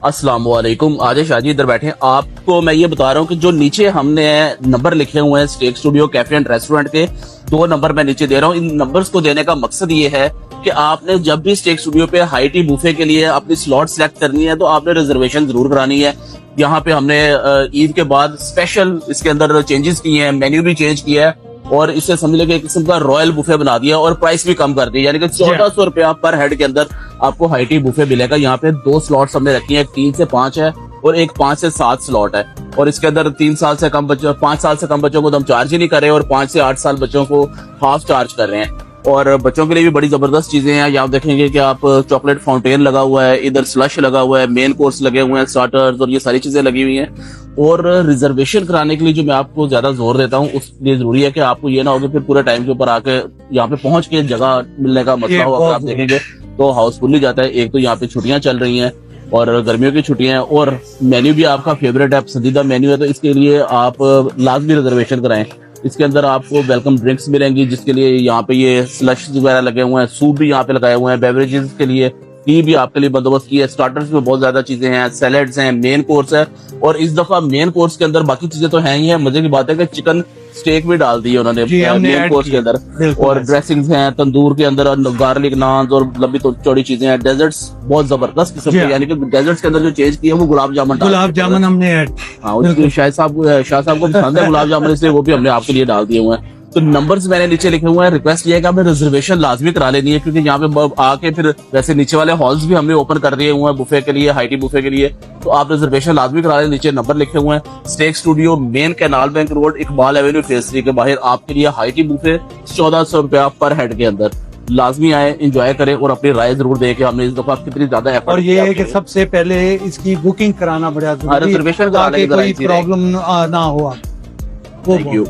अस्सलाम वालेकुम। आज शाजी इधर बैठे हैं। आपको मैं ये बता रहा हूँ कि जो नीचे हमने नंबर लिखे हुए हैं steak studio cafe and restaurant के, 2 नंबर मैं नीचे दे रहा हूँ। इन नंबर्स को देने का मकसद ये है कि आपने जब भी स्टेक स्टूडियो पे हाई टी बुफे के लिए अपनी स्लॉट सेलेक्ट करनी है तो आपने रिजर्वेशन जरूर करानी है। यहाँ पे हमने ईद के बाद स्पेशल इसके अंदर चेंजेस किए हैं, मेन्यू भी चेंज किया है और इससे समझ लो कि एक किस्म का रॉयल बुफे बना दिया और प्राइस भी कम कर दी, यानी कि 1400 रुपया पर हेड के अंदर आपको हाई टी बुफे मिलेगा। यहाँ पे 2 स्लॉट्स हमने रखी हैं, 3 से 5 है और एक 5 से 7 स्लॉट है। और इसके अंदर 3 साल से कम बच्चों, 5 साल से कम बच्चों को तो हम चार्ज ही नहीं कर रहे और 5 से 8 साल बच्चों को हाफ चार्ज कर रहे हैं। और बच्चों के लिए भी बड़ी जबरदस्त चीजें हैं। यहाँ देखेंगे कि आप चॉकलेट फाउंटेन लगा हुआ है, इधर स्लश लगा हुआ है, मेन कोर्स लगे हुए हैं, स्टार्टर्स और ये सारी चीजें लगी हुई हैं। और रिजर्वेशन कराने के लिए जो मैं आपको ज्यादा जोर देता हूँ उसलिए जरूरी है कि आपको ये ना हो कि फिर पूरे टाइम के ऊपर आके यहाँ पे पहुंच के जगह मिलने का मसला हो। आप देखेंगे तो हाउसफुल ही जाता है। एक तो यहाँ पे छुट्टियां चल रही हैं और गर्मियों की छुट्टियां हैं और मेन्यू भी आपका फेवरेट है, पसंदीदा मेन्यू है, तो इसके लिए आप लाजमी रिजर्वेशन कराएं। इसके अंदर आपको वेलकम ड्रिंक्स मिलेंगी जिसके लिए यहाँ पे ये स्लश वगैरह लगे हुए हैं, सूप भी यहाँ पे लगाए हुए हैं, बेवरेजेस के लिए टी भी आपके लिए बंदोबस्त की है, स्टार्टर्स में बहुत ज्यादा चीजें हैं, सैलेड्स हैं, मेन कोर्स है। और इस दफा मेन कोर्स के अंदर बाकी चीजें तो हैं ही है, मजे की बात है कि चिकन स्टेक भी डाल दी है उन्होंने मेन कोर्स के अंदर। और ड्रेसिंग्स हैं तंदूर के अंदर, गार्लिक नान और लंबी चौड़ी चीजें हैं। डेजर्ट्स बहुत जबरदस्त किस्म के, यानी कि डेजर्ट्स के अंदर जो चेंज किया वो गुलाब जामुन हमने ऐड, हाँ उसकी शाह साहब को पसंद है गुलाब जामुन, इसलिए वो भी हमने आपके लिए डाल दिए हुए हैं। तो नंबर्स मैंने नीचे लिखे हुए हैं। रिक्वेस्ट ये है कि आपने रिजर्वेशन लाजमी करा लेनी है क्योंकि यहाँ पे आके फिर वैसे नीचे वाले हॉल्स भी हमने ओपन कर दिए हुए हैं बुफे के लिए, हाई टी बुफे के लिए, तो आप रिजर्वेशन लाजमी करा लें। नीचे नंबर लिखे हुए हैं। Steak studio main canal bank road, Iqbal avenue phase 3 के बाहर आपके लिए हाई टी बुफे 1400 रुपया पर हेड के अंदर। लाजमी आए, एंजॉय करें और अपनी राय जरूर दें कि हमने इस दफा कितनी ज्यादा एफर्ट। और ये है कि सबसे पहले इसकी बुकिंग कराना बड़ा जरूरी है, रिजर्वेशन ताकि कोई प्रॉब्लम ना हो। Thank you.